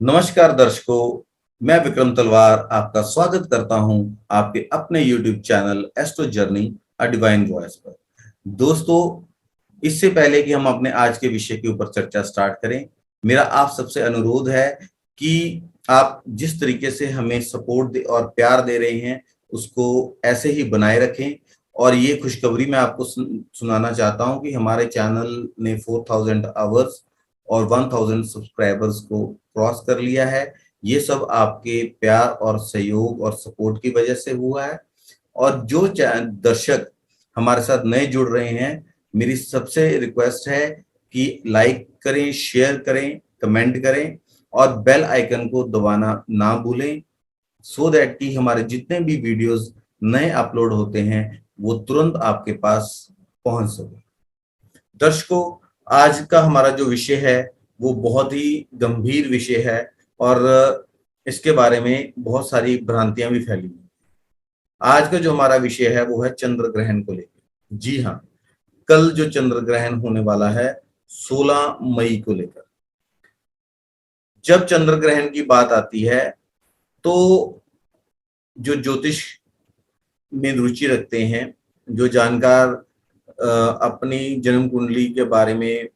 नमस्कार दर्शकों, मैं विक्रम तलवार आपका स्वागत करता हूं आपके अपने YouTube channel astro journey a divine voice पर। दोस्तों, इससे पहले कि हम अपने आज के विषय के ऊपर चर्चा स्टार्ट करें, मेरा आप सबसे अनुरोध है कि आप जिस तरीके से हमें सपोर्ट दे और प्यार दे रहे हैं, उसको ऐसे ही बनाए रखें। और ये खुशखबरी मैं आपको सुनाना चाहता हूं कि हमारे चैनल ने 4000 आवर्स और 1000 सब्सक्राइबर्स को क्रॉस कर लिया है। ये सब आपके प्यार और सहयोग और सपोर्ट की वजह से हुआ है। और जो दर्शक हमारे साथ नए जुड़ रहे हैं, मेरी सबसे रिक्वेस्ट है कि लाइक करें, शेयर करें, कमेंट करें और बेल आइकन को दबाना ना भूलें, सो दैट कि हमारे जितने भी वीडियोस नए अपलोड होते हैं वो तुरंत आपके पास पहुंच सके। दर्शकों, आज का हमारा जो विषय है वो बहुत ही गंभीर विषय है और इसके बारे में बहुत सारी भ्रांतियां भी फैली हुई। आज का जो हमारा विषय है वो है चंद्र ग्रहण को लेकर। जी हाँ, कल जो चंद्र ग्रहण होने वाला है 16 मई को लेकर। जब चंद्र ग्रहण की बात आती है तो जो ज्योतिष में रुचि रखते हैं, जो जानकार अपनी जन्म कुंडली के बारे में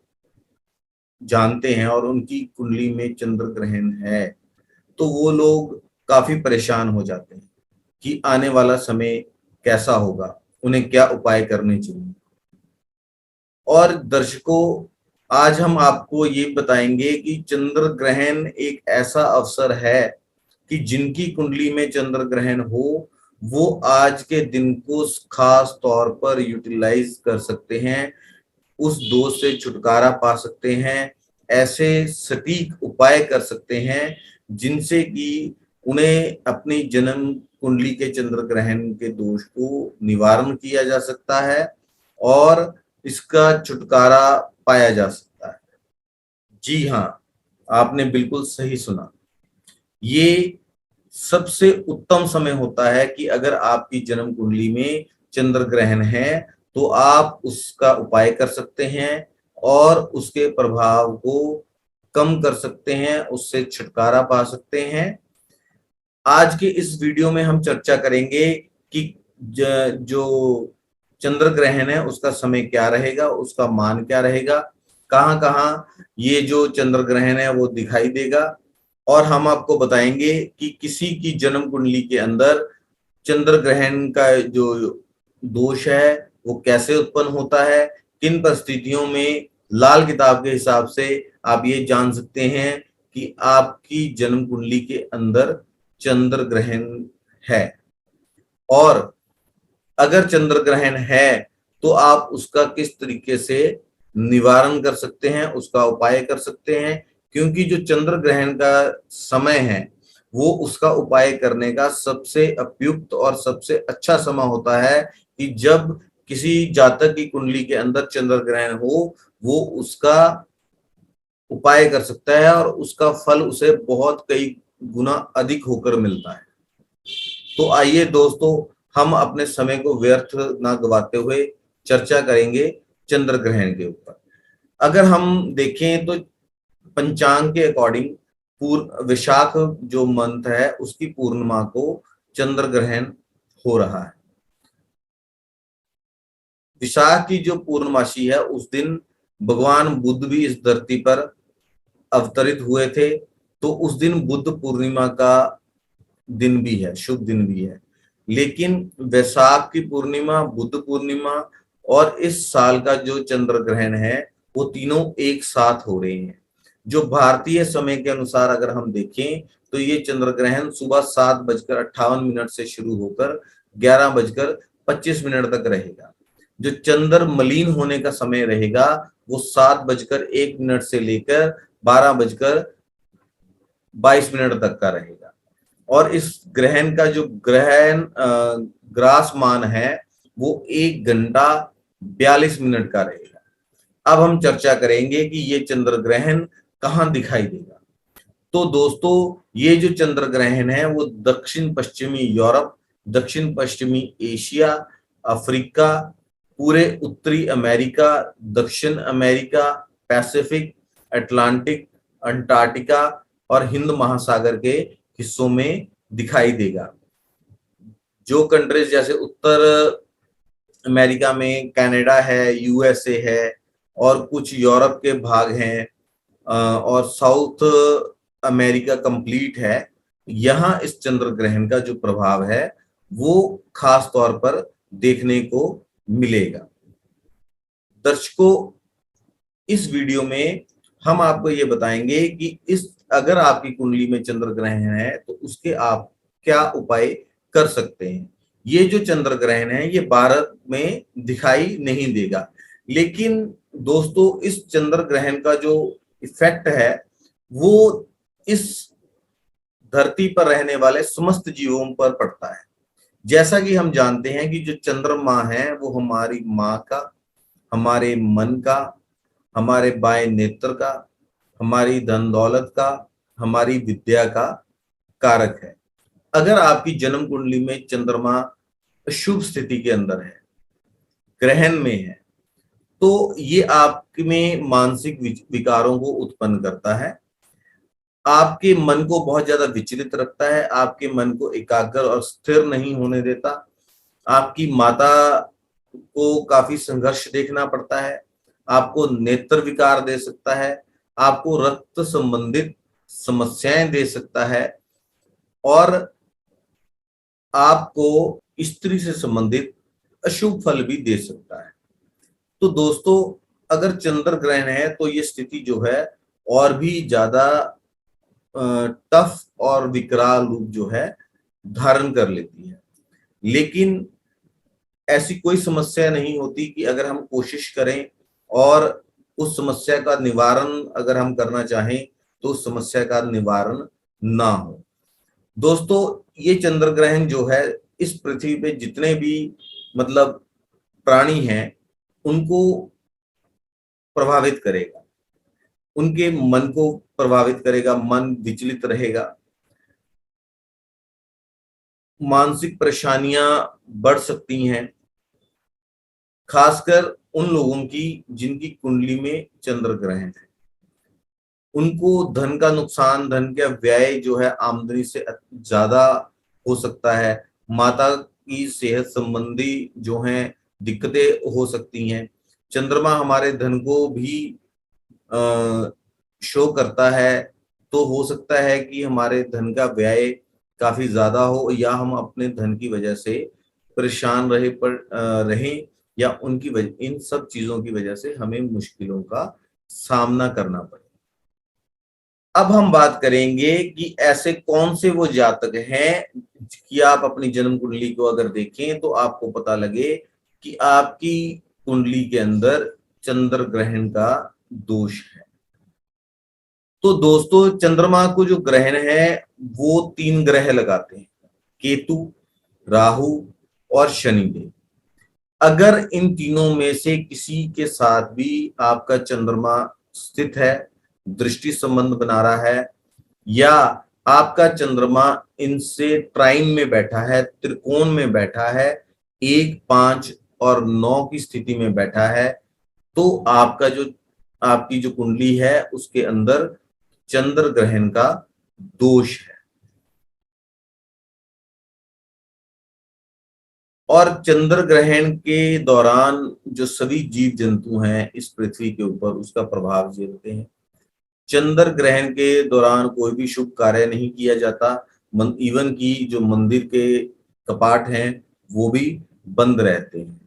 जानते हैं और उनकी कुंडली में चंद्र ग्रहण है, तो वो लोग काफी परेशान हो जाते हैं कि आने वाला समय कैसा होगा, उन्हें क्या उपाय करने चाहिए। और दर्शकों, आज हम आपको ये बताएंगे कि चंद्र ग्रहण एक ऐसा अवसर है कि जिनकी कुंडली में चंद्र ग्रहण हो, वो आज के दिन को खास तौर पर यूटिलाइज कर सकते हैं, उस दोष से छुटकारा पा सकते हैं, ऐसे सटीक उपाय कर सकते हैं जिनसे कि उन्हें अपनी जन्म कुंडली के चंद्र ग्रहण के दोष को निवारण किया जा सकता है और इसका छुटकारा पाया जा सकता है। जी हाँ, आपने बिल्कुल सही सुना। ये सबसे उत्तम समय होता है कि अगर आपकी जन्म कुंडली में चंद्र ग्रहण है तो आप उसका उपाय कर सकते हैं और उसके प्रभाव को कम कर सकते हैं, उससे छुटकारा पा सकते हैं। आज के इस वीडियो में हम चर्चा करेंगे कि जो चंद्र ग्रहण है उसका समय क्या रहेगा, उसका मान क्या रहेगा, कहाँ कहाँ ये जो चंद्र ग्रहण है वो दिखाई देगा। और हम आपको बताएंगे कि किसी की जन्म कुंडली के अंदर चंद्र ग्रहण का जो दोष है वो कैसे उत्पन्न होता है, किन परिस्थितियों में लाल किताब के हिसाब से आप ये जान सकते हैं कि आपकी जन्म कुंडली के अंदर चंद्र ग्रहण है। और अगर चंद्र ग्रहण है तो आप उसका किस तरीके से निवारण कर सकते हैं, उसका उपाय कर सकते हैं। क्योंकि जो चंद्र ग्रहण का समय है वो उसका उपाय करने का सबसे उपयुक्त और सबसे अच्छा समय होता है कि जब किसी जातक की कुंडली के अंदर चंद्र ग्रहण हो, वो उसका उपाय कर सकता है और उसका फल उसे बहुत कई गुना अधिक होकर मिलता है। तो आइए दोस्तों, हम अपने समय को व्यर्थ ना गवाते हुए चर्चा करेंगे चंद्र ग्रहण के ऊपर। अगर हम देखें तो पंचांग के अकॉर्डिंग विशाख जो मंथ है उसकी पूर्णिमा को चंद्र ग्रहण हो रहा है। विशाख की जो पूर्णमासी है उस दिन भगवान बुद्ध भी इस धरती पर अवतरित हुए थे, तो उस दिन बुद्ध पूर्णिमा का दिन भी है, शुभ दिन भी है। लेकिन वैशाख की पूर्णिमा, बुद्ध पूर्णिमा और इस साल का जो चंद्र ग्रहण है वो तीनों एक साथ हो रहे हैं। जो भारतीय समय के अनुसार अगर हम देखें तो ये चंद्र ग्रहण सुबह 7:58 से शुरू होकर 11:25 तक रहेगा। जो चंद्र मलीन होने का समय रहेगा वो 7:01 से लेकर 12:22 तक का रहेगा। और इस ग्रहण का जो ग्रहण ग्रास मान है वो 1 घंटा 42 मिनट का रहेगा। अब हम चर्चा करेंगे कि ये चंद्र ग्रहण कहाँ दिखाई देगा। तो दोस्तों, ये जो चंद्र ग्रहण है वो दक्षिण पश्चिमी यूरोप, दक्षिण पश्चिमी एशिया, अफ्रीका, पूरे उत्तरी अमेरिका, दक्षिण अमेरिका, पैसिफिक, अटलांटिक, अंटार्कटिका और हिंद महासागर के हिस्सों में दिखाई देगा। जो कंट्रीज जैसे उत्तर अमेरिका में कनाडा है, यूएसए है और कुछ यूरोप के भाग हैं और साउथ अमेरिका कंप्लीट है, यहाँ इस चंद्र ग्रहण का जो प्रभाव है वो खास तौर पर देखने को मिलेगा। दर्शकों, इस वीडियो में हम आपको ये बताएंगे कि इस अगर आपकी कुंडली में चंद्र ग्रहण है तो उसके आप क्या उपाय कर सकते हैं। ये जो चंद्र ग्रहण है ये भारत में दिखाई नहीं देगा, लेकिन दोस्तों इस चंद्र ग्रहण का जो इफेक्ट है वो इस धरती पर रहने वाले समस्त जीवों पर पड़ता है। जैसा कि हम जानते हैं कि जो चंद्रमा है वो हमारी माँ का, हमारे मन का, हमारे बाएं नेत्र का, हमारी धन दौलत का, हमारी विद्या का कारक है। अगर आपकी जन्म कुंडली में चंद्रमा शुभ स्थिति के अंदर है, ग्रहण में है, तो ये आप में मानसिक विकारों को उत्पन्न करता है, आपके मन को बहुत ज्यादा विचलित रखता है, आपके मन को एकाग्र और स्थिर नहीं होने देता, आपकी माता को काफी संघर्ष देखना पड़ता है, आपको नेत्र विकार दे सकता है, आपको रक्त संबंधित समस्याएं दे सकता है और आपको स्त्री से संबंधित अशुभ फल भी दे सकता है। तो दोस्तों, अगर चंद्र ग्रहण है तो ये स्थिति जो है और भी ज्यादा टफ और विकराल रूप जो है धारण कर लेती है। लेकिन ऐसी कोई समस्या नहीं होती कि अगर हम कोशिश करें और उस समस्या का निवारण अगर हम करना चाहें तो उस समस्या का निवारण ना हो। दोस्तों, ये चंद्र ग्रहण जो है इस पृथ्वी पे जितने भी मतलब प्राणी हैं उनको प्रभावित करेगा, उनके मन को प्रभावित करेगा, मन विचलित रहेगा, मानसिक परेशानियां बढ़ सकती हैं, खासकर उन लोगों की जिनकी कुंडली में चंद्र ग्रहण है। उनको धन का नुकसान, धन का व्यय जो है आमदनी से ज्यादा हो सकता है, माता की सेहत संबंधी जो है दिक्कतें हो सकती हैं। चंद्रमा हमारे धन को भी शो करता है, तो हो सकता है कि हमारे धन का व्यय काफी ज्यादा हो या हम अपने धन की वजह से परेशान रहें या उनकी वजह, इन सब चीजों की वजह से हमें मुश्किलों का सामना करना पड़े। अब हम बात करेंगे कि ऐसे कौन से वो जातक हैं कि आप अपनी जन्म कुंडली को अगर देखें तो आपको पता लगे कि आपकी कुंडली के अंदर चंद्र ग्रहण का दोष है। तो दोस्तों, चंद्रमा को जो ग्रहण है वो 3 ग्रह लगाते हैं, केतु, राहु और शनिदेव। अगर इन तीनों में से किसी के साथ भी आपका चंद्रमा स्थित है, दृष्टि संबंध बना रहा है, या आपका चंद्रमा इनसे ट्राइन में बैठा है, त्रिकोण में बैठा है, 1, 5 और 9 की स्थिति में बैठा है, तो आपकी जो कुंडली है उसके अंदर चंद्र ग्रहण का दोष है। और चंद्र ग्रहण के दौरान जो सभी जीव जंतु हैं इस पृथ्वी के ऊपर उसका प्रभाव झेलते हैं। चंद्र ग्रहण के दौरान कोई भी शुभ कार्य नहीं किया जाता, इवन की जो मंदिर के कपाट हैं वो भी बंद रहते हैं।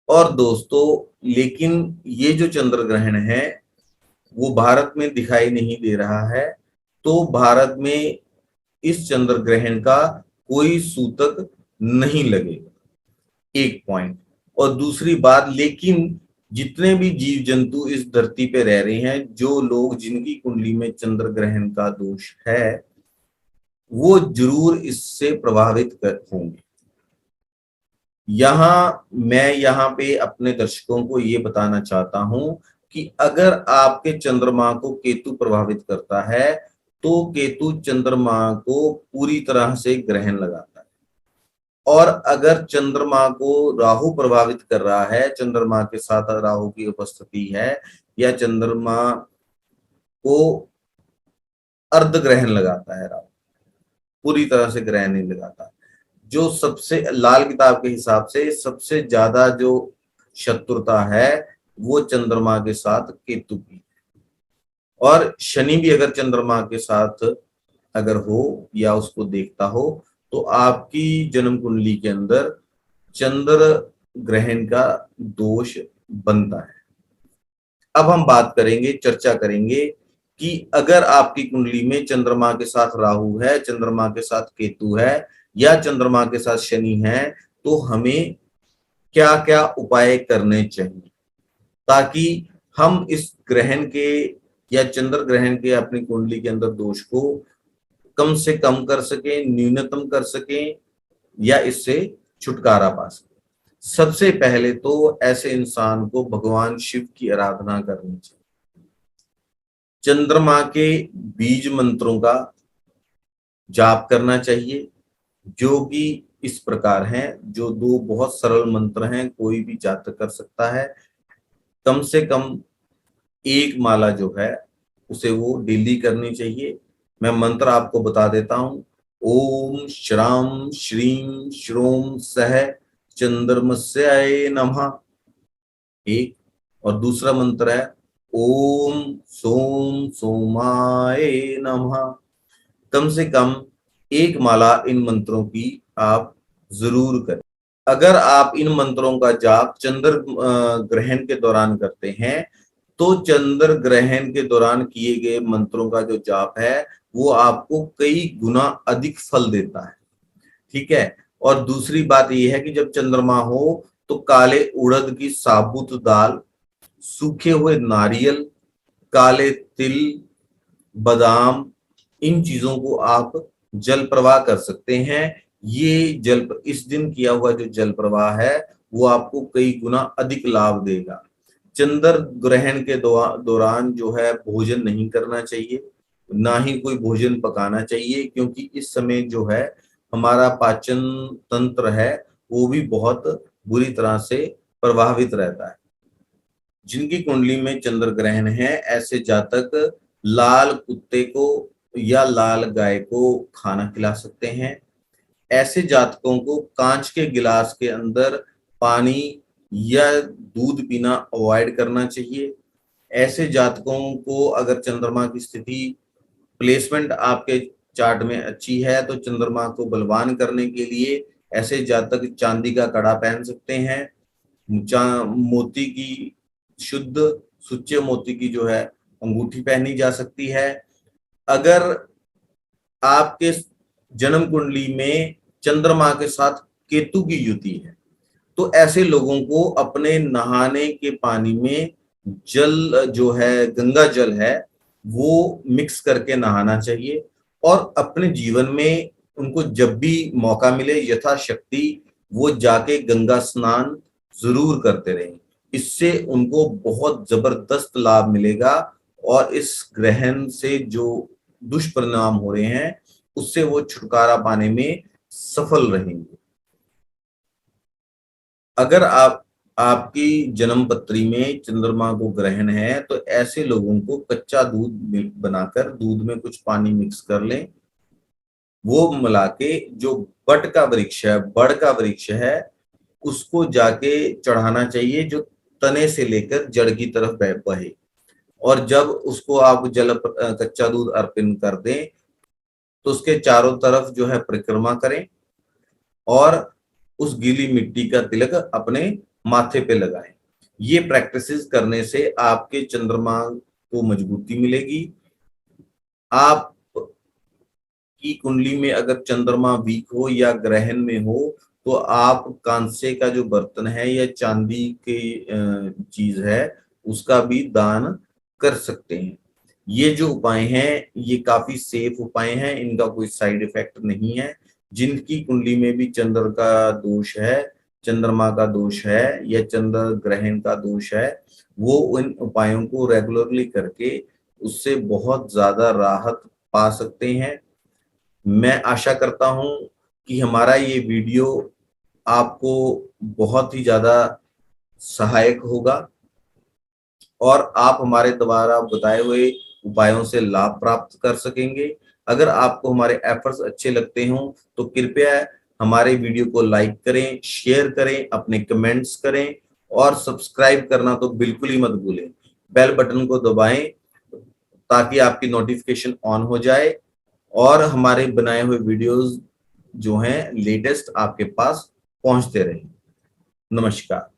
और दोस्तों, लेकिन ये जो चंद्र ग्रहण है वो भारत में दिखाई नहीं दे रहा है, तो भारत में इस चंद्र ग्रहण का कोई सूतक नहीं लगेगा, एक पॉइंट। और दूसरी बात, लेकिन जितने भी जीव जंतु इस धरती पे रह रहे हैं, जो लोग जिनकी कुंडली में चंद्र ग्रहण का दोष है वो जरूर इससे प्रभावित होंगे। मैं यहाँ पे अपने दर्शकों को ये बताना चाहता हूं कि अगर आपके चंद्रमा को केतु प्रभावित करता है तो केतु चंद्रमा को पूरी तरह से ग्रहण लगाता है, और अगर चंद्रमा को राहु प्रभावित कर रहा है, चंद्रमा के साथ राहु की उपस्थिति है, या चंद्रमा को अर्ध ग्रहण लगाता है राहु, पूरी तरह से ग्रहण नहीं लगाता। जो सबसे लाल किताब के हिसाब से सबसे ज्यादा जो शत्रुता है वो चंद्रमा के साथ केतु की, और शनि भी अगर चंद्रमा के साथ अगर हो या उसको देखता हो तो आपकी जन्म कुंडली के अंदर चंद्र ग्रहण का दोष बनता है। अब हम बात करेंगे, चर्चा करेंगे कि अगर आपकी कुंडली में चंद्रमा के साथ राहु है, चंद्रमा के साथ केतु है या चंद्रमा के साथ शनि है, तो हमें क्या क्या उपाय करने चाहिए ताकि हम इस ग्रहण के या चंद्र ग्रहण के अपनी कुंडली के अंदर दोष को कम से कम कर सकें, न्यूनतम कर सकें या इससे छुटकारा पा सकें। सबसे पहले तो ऐसे इंसान को भगवान शिव की आराधना करनी चाहिए। चंद्रमा के बीज मंत्रों का जाप करना चाहिए, जो कि इस प्रकार हैं, जो दो बहुत सरल मंत्र हैं, कोई भी जातक कर सकता है। कम से कम एक माला जो है उसे वो डेली करनी चाहिए। मैं मंत्र आपको बता देता हूं। ओम श्राम श्रीम श्रोम सह चंद्रमस्याय नमः, एक। और दूसरा मंत्र है ओम सोम सोमाय नमः। कम से कम एक माला इन मंत्रों की आप जरूर करें। अगर आप इन मंत्रों का जाप चंद्र ग्रहण के दौरान करते हैं तो चंद्र ग्रहण के दौरान किए गए मंत्रों का जो जाप है वो आपको कई गुना अधिक फल देता है, ठीक है। और दूसरी बात यह है कि जब चंद्रमा हो तो काले उड़द की साबुत दाल, सूखे हुए नारियल, काले तिल, बादाम, इन चीजों को आप जल प्रवाह कर सकते हैं। ये जल इस दिन किया हुआ जो जल प्रवाह है वो आपको कई गुना अधिक लाभ देगा। चंद्र ग्रहण के दौरान जो है भोजन नहीं करना चाहिए, ना ही कोई भोजन पकाना चाहिए, क्योंकि इस समय जो है हमारा पाचन तंत्र है वो भी बहुत बुरी तरह से प्रभावित रहता है। जिनकी कुंडली में चंद्र ग्रहण है ऐसे जातक लाल कुत्ते को या लाल गाय को खाना खिला सकते हैं। ऐसे जातकों को कांच के गिलास के अंदर पानी या दूध पीना अवॉइड करना चाहिए। ऐसे जातकों को अगर चंद्रमा की स्थिति प्लेसमेंट आपके चार्ट में अच्छी है तो चंद्रमा को बलवान करने के लिए ऐसे जातक चांदी का कड़ा पहन सकते हैं। मोती की शुद्ध सुच्चे मोती की जो है अंगूठी पहनी जा सकती है। अगर आपके जन्म कुंडली में चंद्रमा के साथ केतु की युति है तो ऐसे लोगों को अपने नहाने के पानी में जल जो है गंगा जल है वो मिक्स करके नहाना चाहिए, और अपने जीवन में उनको जब भी मौका मिले यथाशक्ति वो जाके गंगा स्नान जरूर करते रहें। इससे उनको बहुत जबरदस्त लाभ मिलेगा और इस ग्रहण से जो दुष्परिणाम हो रहे हैं उससे वो छुटकारा पाने में सफल रहेंगे। अगर आपकी जन्म पत्री में चंद्रमा को ग्रहण है तो ऐसे लोगों को कच्चा दूध बनाकर दूध में कुछ पानी मिक्स कर लें, वो मिला के जो बड़ का वृक्ष है उसको जाके चढ़ाना चाहिए, जो तने से लेकर जड़ की तरफ बहे। और जब उसको आप कच्चा दूध अर्पण कर दें तो उसके चारों तरफ जो है परिक्रमा करें और उस गीली मिट्टी का तिलक अपने माथे पे लगाएं। ये प्रैक्टिसेस करने से आपके चंद्रमा को मजबूती मिलेगी। आप की कुंडली में अगर चंद्रमा वीक हो या ग्रहण में हो तो आप कांसे का जो बर्तन है या चांदी की चीज है उसका भी दान कर सकते हैं। ये जो उपाय हैं ये काफी सेफ उपाय हैं, इनका कोई साइड इफेक्ट नहीं है। जिनकी कुंडली में भी चंद्र का दोष है, चंद्रमा का दोष है या चंद्र ग्रहण का दोष है वो इन उपायों को रेगुलरली करके उससे बहुत ज्यादा राहत पा सकते हैं। मैं आशा करता हूं कि हमारा ये वीडियो आपको बहुत ही ज्यादा सहायक होगा और आप हमारे द्वारा बताए हुए उपायों से लाभ प्राप्त कर सकेंगे। अगर आपको हमारे एफर्ट्स अच्छे लगते हों तो कृपया हमारे वीडियो को लाइक करें, शेयर करें, अपने कमेंट्स करें और सब्सक्राइब करना तो बिल्कुल ही मत भूलें। बेल बटन को दबाएं ताकि आपकी नोटिफिकेशन ऑन हो जाए और हमारे बनाए हुए वीडियोस जो हैं लेटेस्ट आपके पास पहुंचते रहें। नमस्कार।